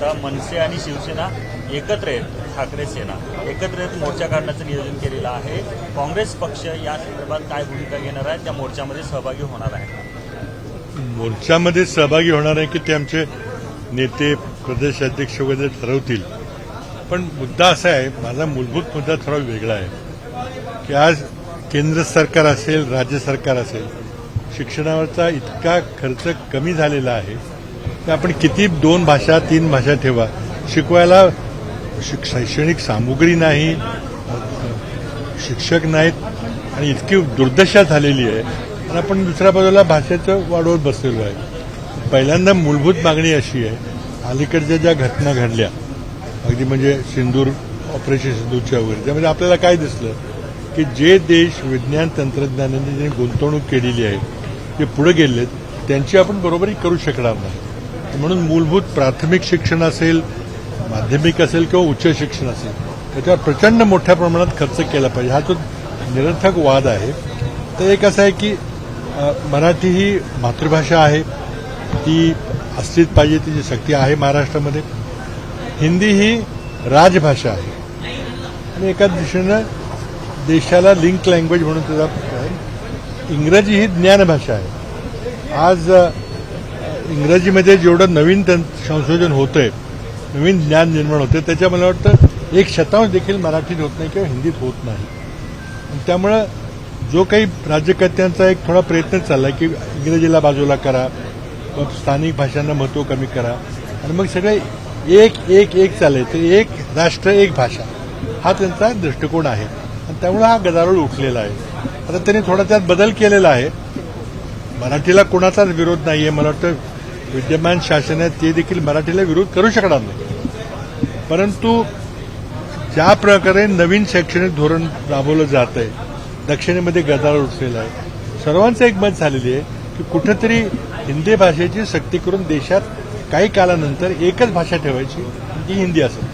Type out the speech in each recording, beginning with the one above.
आता मनसे आणि शिवसेना एकत्र आहेत, ठाकरे सेना एकत्र येत मोर्चा काढण्याचं नियोजन केलेलं आहे. काँग्रेस पक्ष या संदर्भात काय भूमिका घेणार आहे, त्या मोर्चामध्ये सहभागी होणार आहे? मोर्चामध्ये सहभागी होणार आहे की ते आमचे नेते प्रदेश अध्यक्ष वगैरे ठरवतील. पण मुद्दा असा आहे, माझा मूलभूत मुद्दा थोडा वेगळा आहे की आज केंद्र सरकार असेल, राज्य सरकार असेल, शिक्षणावरचा इतका खर्च कमी झालेला आहे की आपण किती 2 भाषा 3 भाषा ठेवा, शिकवायला शैक्षणिक सामुग्री नाही, शिक्षक नाहीत आणि इतकी दुर्दशा झालेली आहे. आणि आपण दुसऱ्या बाजूला भाषेचं वाढवत बसलेलो आहे. पहिल्यांदा मूलभूत मागणी अशी आहे, अलीकडच्या ज्या घटना घडल्या, अगदी म्हणजे सिंदूर, ऑपरेशन सिंदूरच्या वगैरे, त्यामध्ये आपल्याला काय दिसलं की जे देश विज्ञान तंत्रज्ञानाने जे गुंतवणूक केलेली आहे, जे पुढे गेलेत, त्यांची आपण बरोबरी करू शकणार नाही. म्हणून मूलभूत प्राथमिक शिक्षण असेल, माध्यमिक असेल किंवा उच्च शिक्षण असेल, त्याच्यावर प्रचंड मोठ्या प्रमाणात खर्च केला पाहिजे. हा जो निरर्थक वाद आहे. तर एक असं आहे की मराठी ही मातृभाषा आहे, ती असलीच पाहिजे, तिची सक्ती आहे महाराष्ट्रामध्ये. हिंदी ही राजभाषा आहे आणि एका दिशेनं देशाला लिंक लँग्वेज म्हणून त्याचा आहे. इंग्रजी ही ज्ञानभाषा आहे. आज इंग्रजीमध्ये जेवढं नवीन संशोधन होतंय, नवीन ज्ञान निर्माण होते, त्याच्या मला वाटतं 1% देखील मराठीत होत नाही किंवा हिंदीत होत नाही. त्यामुळं जो काही राज्यकर्त्यांचा एक थोडा प्रयत्न चाललाय की इंग्रजीला बाजूला करा, मग स्थानिक भाषांना महत्त्व कमी करा आणि मग सगळे एक चाललंय, तर एक राष्ट्र एक भाषा हा त्यांचा दृष्टिकोन आहे आणि त्यामुळे हा गदारोळ उठलेला आहे. आता त्यांनी थोडा त्यात बदल केलेला आहे. मराठीला कोणाचाच विरोध नाहीये. मला वाटतं विद्यमान शासन आहे ते देखील मराठीला विरोध करू शकणार नाही. परंतु ज्या प्रकारे नवीन शैक्षणिक धोरण राबवलं जात आहे, दक्षिणेमध्ये गदारोळ उठलेला आहे. सर्वांचं एक मत झालेली आहे की कुठेतरी हिंदी भाषेची सक्ती करून देशात काही कालानंतर एकच भाषा ठेवायची, ती हिंदी असेल.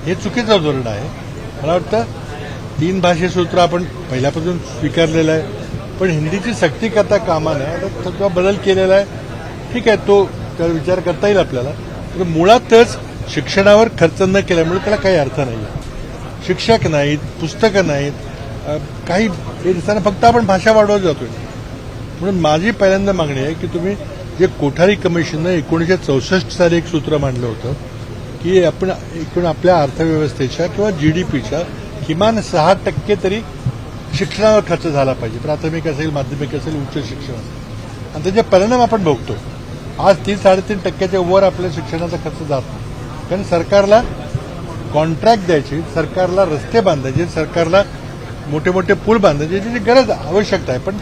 हे चुकीचं धोरण आहे. मला वाटतं 3 भाषेसूत्र आपण पहिल्यापासून स्वीकारलेलं आहे, पण हिंदीची सक्ती करता कामा नये. आता तो बदल केलेला आहे, ठीक आहे, तो त्यावर विचार करता येईल आपल्याला. तर मुळातच शिक्षणावर खर्च न केल्यामुळे त्याला काही अर्थ नाही आहे. शिक्षक नाहीत, पुस्तकं नाहीत, काही हे दिसताना फक्त आपण भाषा वाढवत जातोय. म्हणून माझी पहिल्यांदा मागणी आहे की तुम्ही जे कोठारी कमिशननं 1964 साली एक सूत्र मांडलं होतं की आपण एकूण आपल्या अर्थव्यवस्थेच्या किंवा जीडीपीच्या किमान 6% तरी शिक्षणावर खर्च झाला पाहिजे, प्राथमिक असेल, माध्यमिक असेल, उच्च शिक्षण असेल. आणि त्याचे परिणाम आपण बघतो. आज 3-3.5% वर आपल्या शिक्षणाचा खर्च जात नाही. कारण सरकारला कॉन्ट्रॅक्ट द्यायची, सरकारला रस्ते बांधायचे, सरकारला मोठे मोठे पूल बांधायचे, त्याची गरज आवश्यकता आहे, पण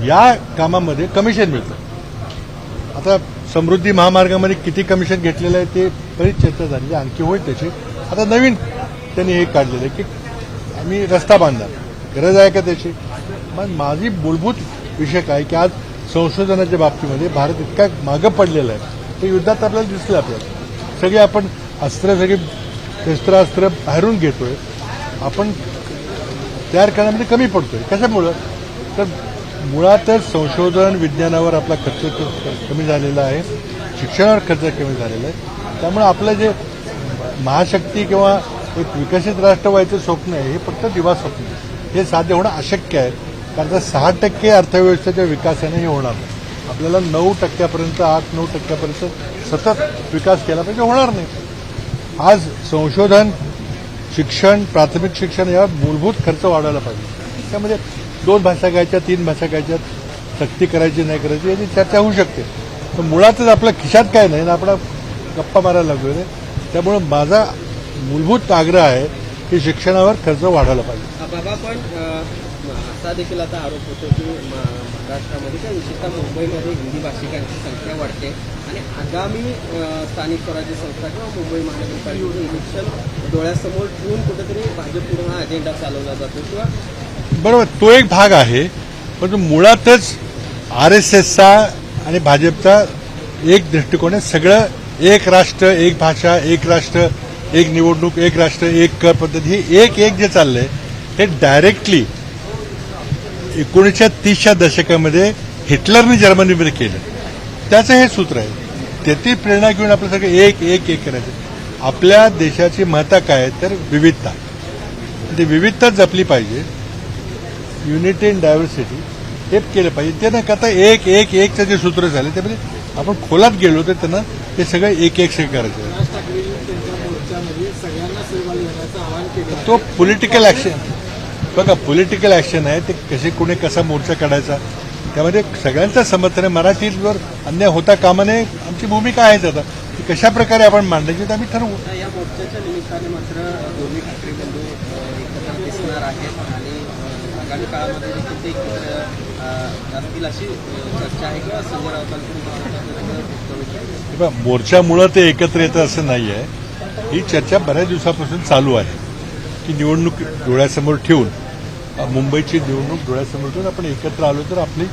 या कामामध्ये कमिशन मिळतं. आता समृद्धी महामार्गामध्ये किती कमिशन घेतलेलं आहे ते बरीच चर्चा झाली, आणखी होईल त्याची. आता नवीन त्यांनी हे काढलेलं आहे की आम्ही रस्ता बांधणार, गरज आहे का त्याची? मग माझी मूलभूत विषय काय की आज संशोधनाच्या बाबतीमध्ये भारत इतका मागं पडलेला आहे. ते युद्धात आपल्याला दिसलं. आपल्याला सगळे आपण सगळी शस्त्रास्त्र बाहेरून घेतोय, आपण तयार करण्यामध्ये कमी पडतोय. कशामुळं? तर मुळातच संशोधन विज्ञानावर आपला खर्च कमी झालेला आहे, शिक्षणावर खर्च कमी झालेला आहे. त्यामुळे आपलं जे महाशक्ती किंवा एक विकसित राष्ट्र व्हायचं स्वप्न आहे, हे फक्त दिवा स्वप्न आहे. हे साध्य होणं अशक्य आहे. कारण 6% अर्थव्यवस्थेच्या विकासाने हे होणार नाही. आपल्याला 9% 8-9% सतत विकास केला पाहिजे, होणार नाही. आज संशोधन, शिक्षण, प्राथमिक शिक्षण यावर मूलभूत खर्च वाढवायला पाहिजे. त्यामध्ये 2 भाषा घ्यायच्या, 3 भाषा घ्यायच्या, सक्ती करायची नाही करायची याची चर्चा होऊ शकते. पण मुळातच आपल्या खिशात काय नाही ना, आपण गप्पा मारायला लागलो. त्यामुळे माझा मूलभूत आग्रह आहे की शिक्षणावर खर्च वाढवायला पाहिजे. बाबा, पण असा देखील आता आरोप होतो की महाराष्ट्रामध्ये किंवा विशेषतः मुंबईमध्ये हिंदी भाषिकांची संख्या वाढते आणि आगामी स्थानिक स्वराज्य संस्था किंवा मुंबई महानगरपालिकेचं इलेक्शन डोळ्यासमोर ठेवून कुठेतरी भाजपकडून हा अजेंडा चालवला जातो किंवा बरोबर, तो एक भाग आहे. पण मुळातच RSSचा आणि भाजपचा एक दृष्टिकोन आहे. सगळं एक राष्ट्र एक भाषा, एक राष्ट्र एक निवडणूक, एक राष्ट्र एक कर पद्धती, हे एक जे चाललंय हे डायरेक्टली 1930च्या दशकामध्ये हिटलरने जर्मनीमध्ये केलं. त्याचं हे सूत्र आहे. त्याची प्रेरणा घेऊन आपलं सगळं एक एक एक करायचं. आपल्या देशाची महत्ता काय आहे तर विविधता. ती विविधता जपली पाहिजे. युनिटी इन डायव्हर्सिटी हे केलं पाहिजे. ते न करता एक एक एकचं जे सूत्र झाले त्यामध्ये आपण खोलात गेलो तर त्यांना हे सगळं एक एक सगळं करायचं. राज ठाकरेंनी त्यांच्या मोर्चामध्ये सगळ्यांना सहभागी होण्याचं आवाहन केलं आहे. तो पॉलिटिकल ॲक्शन बघा, पॉलिटिकल ॲक्शन आहे ते कसे कोणी कसा मोर्चा काढायचा त्यामध्ये सगळ्यांचं समर्थन आहे. मराठीवर अन्याय होता कामा नये आमची भूमिका आहेच. आता ती कशा प्रकारे आपण मांडायची ते आम्ही ठरवू. या मोर्चाच्या निमित्ताने मात्र दोन्ही ठाकरे बंधू एकत्र दिसणार आहेत आणि आगामी काळामध्ये देखील ते एकत्र असतील अशी चर्चा आहे किंवा संजय राऊतांकडून मोर्चामुळं ते एकत्र येतं असं नाही आहे. ही चर्चा बऱ्याच दिवसापासून चालू आहे की निवडणूक डोळ्यासमोर ठेवून मुंबईची निवडणूक डोळ्यासमोर ठेवून आपण एकत्र आलो तर आपली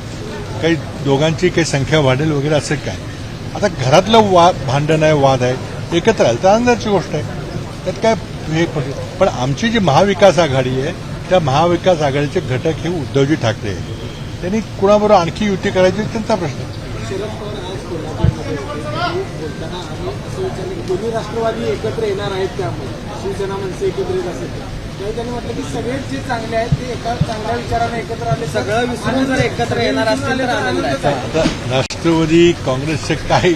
काही दोघांची काही संख्या वाढेल वगैरे असं काय. आता घरातलं भांडण आहे वाद आहे एकत्र आलं तर आनंदाची गोष्ट आहे. त्यात काय हे पण आमची जी महाविकास आघाडी आहे त्या महाविकास आघाडीचे घटक हे उद्धवजी ठाकरे आहेत. त्यांनी कुणाबरोबर आणखी युती करायची त्यांचा प्रश्न आहे. शरद पवार आज कोल्हापूरमध्ये होते. त्यांनी बोलताना आम्ही असं विचारलं की दोन्ही राष्ट्रवादी एकत्र येणार आहेत त्यामुळे शिवसेना मनसे एकत्र येत असेल त्यावेळी त्यांनी म्हटलं की सगळेच जे चांगले आहेत ते एका चांगल्या विचाराने एकत्र आले सगळं विसरून जर एकत्र येणार असतील तर आनंद आहे. आता राष्ट्रवादी काँग्रेसचे काय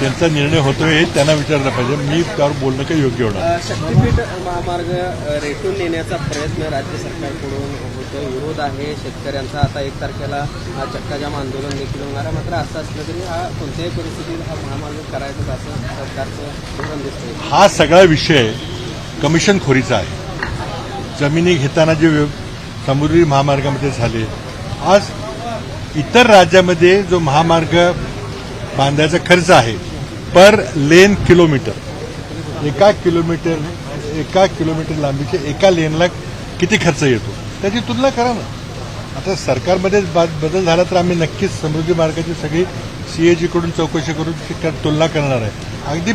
त्यांचा निर्णय होतोय हे त्यांना विचारलं पाहिजे. मी त्यावर बोलणं काही योग्य होणार. शक्तीपीठ महामार्ग रेटून नेण्याचा प्रयत्न राज्य सरकारकडून होतो. विरोध आहे शेतकऱ्यांचा. आता 1 तारखेला चक्काजाम आंदोलन देखील होणार आहे. मात्र असं असलं तरी हा कोणत्याही परिस्थितीत हा महामार्ग करायचा असं सरकारचं धोरण दिसतंय. हा सगळा विषय कमिशनखोरीचा आहे. जमिनी घेताना जे समुद्री महामार्गामध्ये झाले, आज इतर राज्यामध्ये जो महामार्ग बांधायचा खर्च आहे पर लेन किलोमीटर एका किलोमीटर लांबीचे एका लेनला किती खर्च येतो त्याची तुलना करा ना. आता सरकारमध्ये बदल झाला तर आम्ही नक्कीच समुद्री मार्गाची सगळी सीएजीकडून चौकशी करून तुलना करणार आहे. अगदी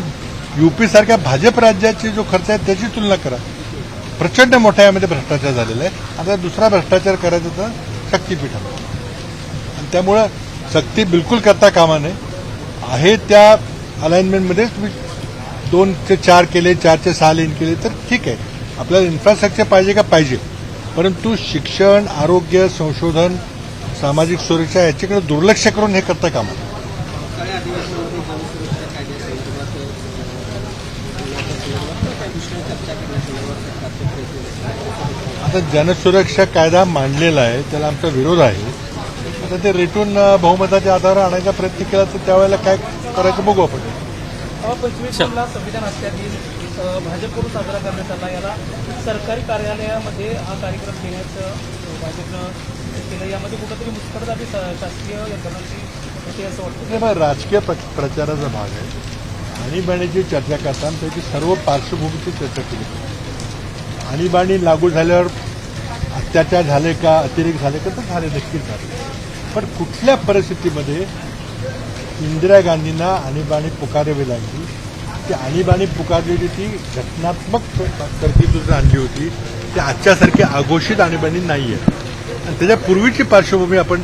यूपी सारख्या भाजप राज्याची जो खर्च आहे त्याची तुलना करा. प्रचंड मोठ्या यामध्ये भ्रष्टाचार झालेला आहे. आता दुसरा भ्रष्टाचार करायचा तर शक्तीपीठाला. आणि त्यामुळं सक्ती बिलकुल करता कामा नये. आहे त्या अलाइनमेंटमध्ये तुम्ही 2 ते 4 केले 4 ते 6 लेन केले तर ठीक आहे. आपल्याला इन्फ्रास्ट्रक्चर पाहिजे का पाहिजे, परंतु शिक्षण आरोग्य संशोधन सामाजिक सुरक्षा याच्याकडे दुर्लक्ष करून हे करता कामा नये. पावसाळी अधिवेशनामध्ये जनसुरक्षा कायद्यासंदर्भात चर्चा करण्यासंदर्भात सरकारचे प्रयत्न. आता जनसुरक्षा कायदा मांडलेला आहे त्याला आमचा विरोध आहे. आता ते रेटून बहुमताच्या आधारावर आणायचा प्रयत्न केला तर त्यावेळेला काय करायचं बघू आपण. 25 जूनला संविधान हत्या दिन भाजपकडून साजरा करण्यात आला. याला सरकारी कार्यालयामध्ये हा कार्यक्रम घेण्याचं भाजपनं केलं. यामध्ये कुठंतरी मुस्कट झाली शासकीय यंत्रणांची होती असं वाटतं. हे बघा, राजकीय प्रचाराचा भाग आहे. आणीबाणीची चर्चा करताना त्याची सर्व पार्श्वभूमीची चर्चा केली. आणीबाणी लागू झाल्यावर अत्याचार झाले का अतिरेक झाले का तर झाले नक्कीच झाले. पण कुठल्या परिस्थितीमध्ये इंदिरा गांधींना आणीबाणी पुकारावी लागली. ती आणीबाणी पुकारलेली ती घटनात्मक तरतुदीतून आणली होती. ती आजच्यासारखी आघोषित आणीबाणी नाही आहे. आणि त्याच्या पूर्वीची पार्श्वभूमी आपण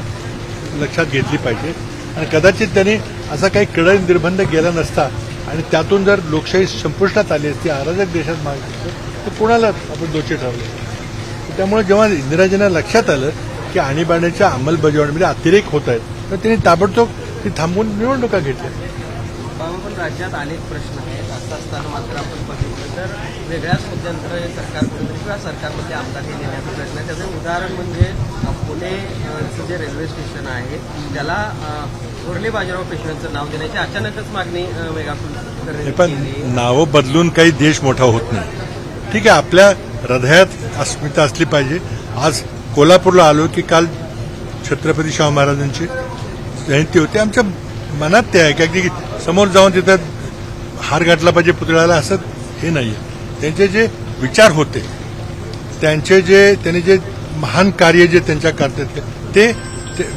लक्षात घेतली पाहिजे. आणि कदाचित त्यांनी असा काही कडक निर्बंध केला नसता आणि त्यातून जर लोकशाही संपुष्टात आली असती अराजक देशात मागितलं तर कोणाला आपण दोषी ठरवलं. त्यामुळे जेव्हा इंदिराजींना लक्षात आलं की आणीबाणीच्या अंमलबजावणीमध्ये अतिरेक होत आहेत तर त्यांनी ताबडतोब ती थांबवून निवडणुका घेतल्या. पण राज्यात अनेक प्रश्न आहेत. असं असताना मात्र आपण बघितलं तर वेगळ्याच मुद्द्यांवर सरकारकडून किंवा सरकारमध्ये आमदार हे देण्याचा प्रयत्न आहे. त्याचं उदाहरण म्हणजे पुणेचं जे रेल्वे स्टेशन आहे त्याला थोरले बाजीराव पेशव्यांचं नाव देण्याची अचानकच मागणी मेगा पण नावं बदलून काही देश मोठा होत नाही. ठीक आहे, आपल्या हृदयात अस्मिता असली पाहिजे. आज कोल्हापूरला आलो की काल छत्रपती शाहू महाराजांची जयंती होती. आमच्या मनात ते आहे की समोर जाऊन तिथं हार घातला पाहिजे पुतळ्याला असं हे नाही आहे. त्यांचे जे विचार होते त्यांनी जे महान कार्य जे त्यांच्या करतात ते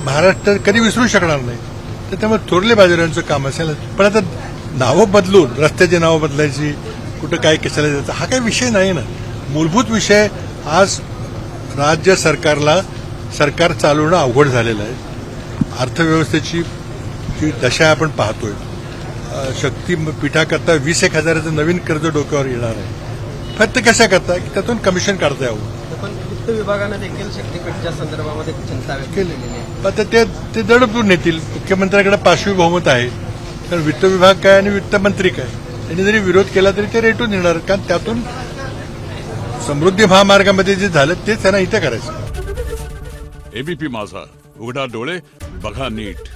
महाराष्ट्र कधी विसरू शकणार नाही. तर त्यामुळे थोरले बाजीरावांचं काम असेल. पण आता नावं बदलून रस्त्याची नावं बदलायची कुठं काय कशाला जायचं हा काही विषय नाही ना. मूलभूत विषय आज राज्य सरकार चालवणं अवघड झालेलं आहे. अर्थव्यवस्थेची जी दशा आपण पाहतोय शक्तीपीठाकरता 20,000 नवीन कर्ज डोक्यावर येणार आहे. फक्त कशा करता की त्यातून कमिशन काढता यावं. पण वित्त विभागानं देखील शक्तीपीठच्या संदर्भामध्ये चिंता व्यक्त केलेली आहे. आता ते दडपून नेतील. मुख्यमंत्र्याकडे पाशवी बहुमत आहे, कारण वित्त विभाग काय आणि वित्तमंत्री काय, त्यांनी जरी विरोध केला तरी ते रेटून येणार, कारण त्यातून समृद्धी महामार्गामध्ये जे झालं तेच त्यांना इथं करायचं. एबीपी माझा, उघडा डोळे बघा नीट.